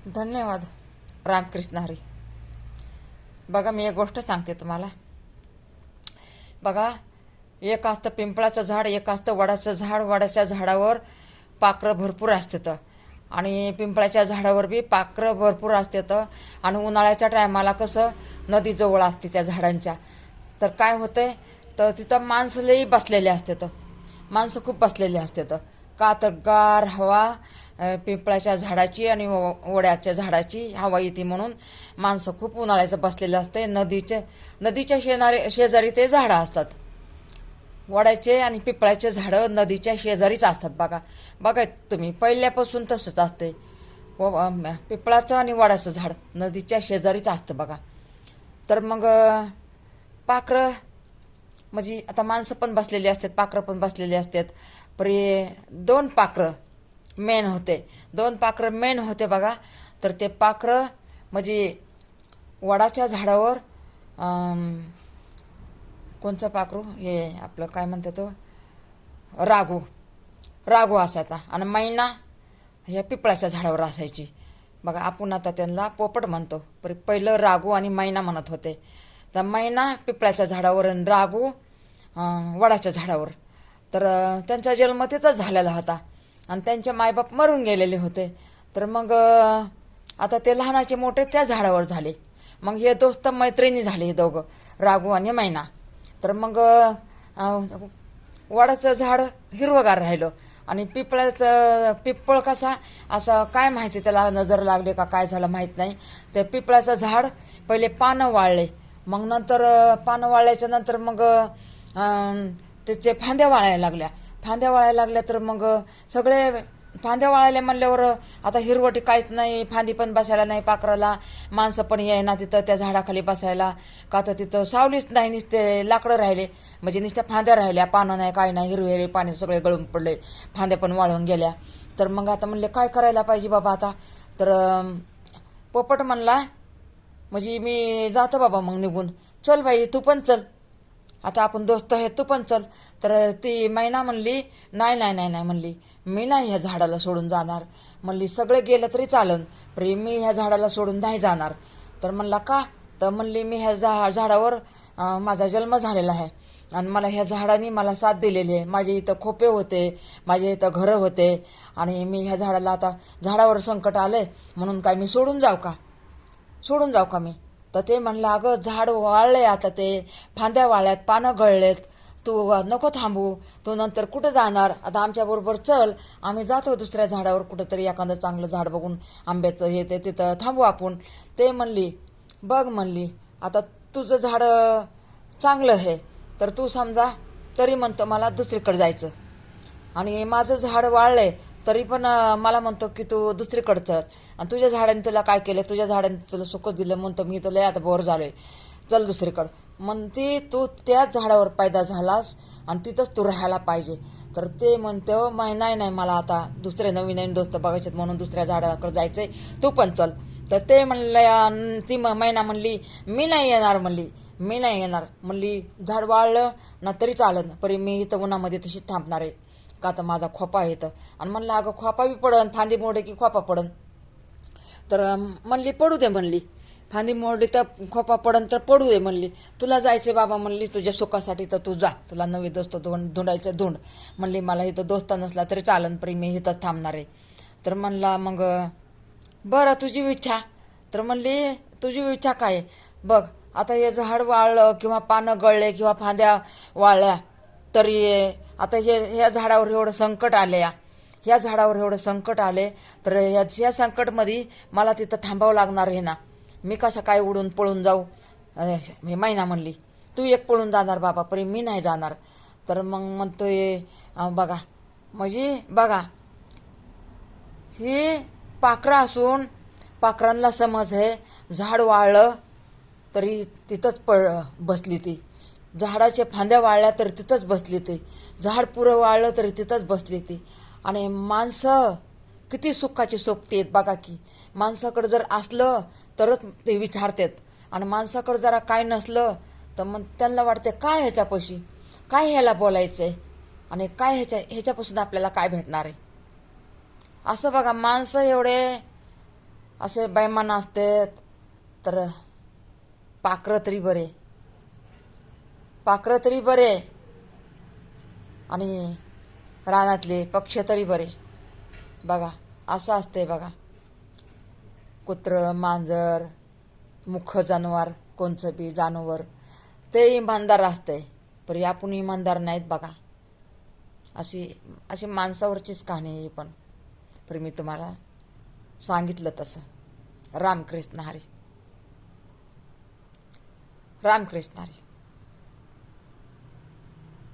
धन्यवाद. रामकृष्ण हरी. बघा, मी एक गोष्ट सांगते तुम्हाला. बघा, एक असतं पिंपळाचं झाड, एक असतं वडाचं झाड. वडाच्या झाडावर पाखरं भरपूर असतात आणि पिंपळाच्या झाडावर बी पाखरं भरपूर असतात. आणि उन्हाळ्याच्या टायमाला कसं नदीजवळ असते त्या झाडांच्या, तर काय होतंय, तर तिथं माणसं लई बसलेले असतात. माणसं खूप बसलेले असतात. का तर गार हवा पिंपळाच्या झाडाची आणि वड्याच्या झाडाची हवा येते म्हणून माणसं खूप उन्हाळ्याचं बसलेलं असते. नदीच्या शेजारी ते झाडं असतात. वड्याचे आणि पिंपळाचे झाडं नदीच्या शेजारीच असतात. बघा बघा तुम्ही, पहिल्यापासून तसंच असते. पिंपळाचं आणि वडाचं झाड नदीच्या शेजारीच असतं बघा. तर मग पाखरं म्हणजे आता माणसं पण बसलेली असतात, पाखरं पण बसलेली असतात. परी दोन पाखरं मेन होते बघा. तर ते पाखरं म्हणजे वडाच्या झाडावर कोणचं पाखरू, हे आपलं काय म्हणते तो, रागू रागू असायचा. आणि मैना ह्या पिपळाच्या झाडावर असायची बघा. आपण आता त्यांना पोपट म्हणतो, पहिलं रागू आणि मैना म्हणत होते. तर मैना पिपळाच्या झाडावर आणि रागू वडाच्या झाडावर. तर त्यांचा जन्म तिथंच झालेला होता आणि त्यांचे मायबाप मरून गेलेले होते. तर मग आता ते लहानाचे मोठे त्या झाडावर झाले. मग हे दोस्त मैत्रिणी झाले, हे दोघं, रागू आणि मैना. तर मग वडाचं झाड हिरवगार राहिलं आणि पिपळ कसा असं काय माहिती, त्याला नजर लागले का काय झालं माहीत नाही. ते पिपळाचं झाड पहिले पानं वाळले, मग नंतर पानं वाळल्याच्या नंतर मग त्याचे फांद्या वाळायला लागल्या. तर मग सगळे फांद्या वाळायला म्हणल्यावर आता हिरवटी काहीच नाही, फांदी पण बसायला नाही पाखराला, माणसं पण येईना तिथं त्या झाडाखाली बसायला. का तर तिथं सावलीच नाही, नुसते लाकडं राहिले, म्हणजे नुसत्या फांद्या राहिल्या, पानं नाही, काय नाही, हिरवे हिरवे पाणी सगळे गळून पडले, फांद्या पण वाळून गेल्या. तर मग आता म्हणले काय करायला पाहिजे बाबा आता. तर पोपट म्हणला, म्हणजे मी जातो बाबा मग निघून, चल बाई तू पण चल, आता आपण दोस्त आहे, तू पण चल. तर ती मैना म्हणली, नाही नाही नाही नाही म्हणली, मी नाही ह्या झाडाला सोडून जाणार म्हणली. सगळे गेलं तरी चालन, पण मी ह्या झाडाला सोडून नाही जाणार. तर म्हणला का, तर म्हणली मी ह्या झाडावर माझा जन्म झालेला आहे आणि मला ह्या झाडाने मला साथ दिलेली आहे. माझे इथं खोपे होते, माझे इथं घरं होते आणि मी ह्या झाडाला, आता झाडावर संकट आलंय म्हणून काय मी सोडून जाऊ का मी. तर ते म्हणलं, अगं झाड वाळले, आता ते फांद्या वाळल्यात, पानं गळलेत, तू नको थांबू, तू नंतर कुठं जाणार, आता आमच्याबरोबर चल, आम्ही जातो दुसऱ्या झाडावर कुठंतरी, एखादं चांगलं झाड बघून आंब्याचं हे ते, तिथं थांबू आपण. ते म्हणली, बघ म्हणली, आता तुझं झाड चांगलं आहे तर तू समजा तरी म्हणतो मला दुसरीकडे जायचं, आणि माझं झाड वाळलंय तरी पण मला म्हणतो की तू दुसरीकडं चल, आणि तुझ्या झाडाने तुला काय केलं, तुझ्या झाडाने तुला सुखच दिलं म्हणतो, मी तुला आता बोर झालोय, चल दुसरीकडं. म्हणते तू त्याच झाडावर पैदा झालास आणि तिथंच तू राहायला पाहिजे. तर ते म्हणतो, नाही नाही, मला आता दुसरे नवीन नवीन दोस्त बघायचे म्हणून दुसऱ्या झाडाकडे जायचंय, तू पण चल. तर ते म्हणलं, ती मैना म्हणली, मी नाही येणार म्हणली, झाड वाळलं ना तरी चालत, परी मी इथं उन्हामध्ये तशीच थांबणार आहे, का तर माझा खोपा आहे इथं. आणि म्हणलं, अगं खोपा बी पडन, फांदी मोडे की खोपा पडन. तर म्हणली, पडू दे म्हणली, फांदी मोडली तर खोपा पडन तर पडू दे म्हणली, तुला जायचे बाबा म्हणली तुझ्या सुखासाठी, तर तू जा, तुला नवी दोस्त धुंडायचं धुंड म्हणली, मला इथं दोस्त नसला तरी चालन, परी मी इथंच थांबणार आहे. तर म्हणला, मग बरं तुझी इच्छा. तर म्हणली, तुझी इच्छा काय, बघ आता हे झाड वाळलं किंवा पानं गळले किंवा फांद्या वाळल्या तरी आता ह्या झाडावर एवढं संकट आले, ह्या झाडावर एवढं संकट आले, तर ह्या संकटमध्ये मला तिथं थांबावं लागणार आहे ना, मी कसं काय उडून पळून जाऊ. हे मैना म्हणली, तू एक पळून जाणार बाबा, परी मी नाही जाणार. तर मग म्हणतोय, बघा म्हणजे बघा, ही पाखरं असून पाखरांना समज आहे, झाड वाळलं तरी तिथंच बसली ती, झाडाच्या फांद्या वाळल्या तर तिथंच बसली ती, झाड पुरं वाळलं तरी तिथंच बसली ती. आणि माणसं किती सुखाची सोबती आहेत बघा की, माणसाकडं जर असलं तरच ते विचारतात, आणि माणसाकडं जरा काय नसलं तर मग त्यांना वाटते काय ह्याच्यापाशी, काय ह्याला बोलायचं आहे, आणि काय ह्याच्यापासून आपल्याला काय भेटणार आहे. असं बघा, माणसं एवढे असे बैमान असतात तर पाखरं तरी बरे, पाखरं तरी बरे आणि रानातले पक्षी तरी बरे. बघा असं असते बघा. कुत्रं मांजर मुख्य जनावर कोणचं बी जनावर ते इमानदार असते, पण आपण इमानदार नाहीत बघा. अशी अशी माणसावरचीच कहाणी आहे पण मी तुम्हाला सांगितलं तसं. रामकृष्ण हरी, रामकृष्ण हरी.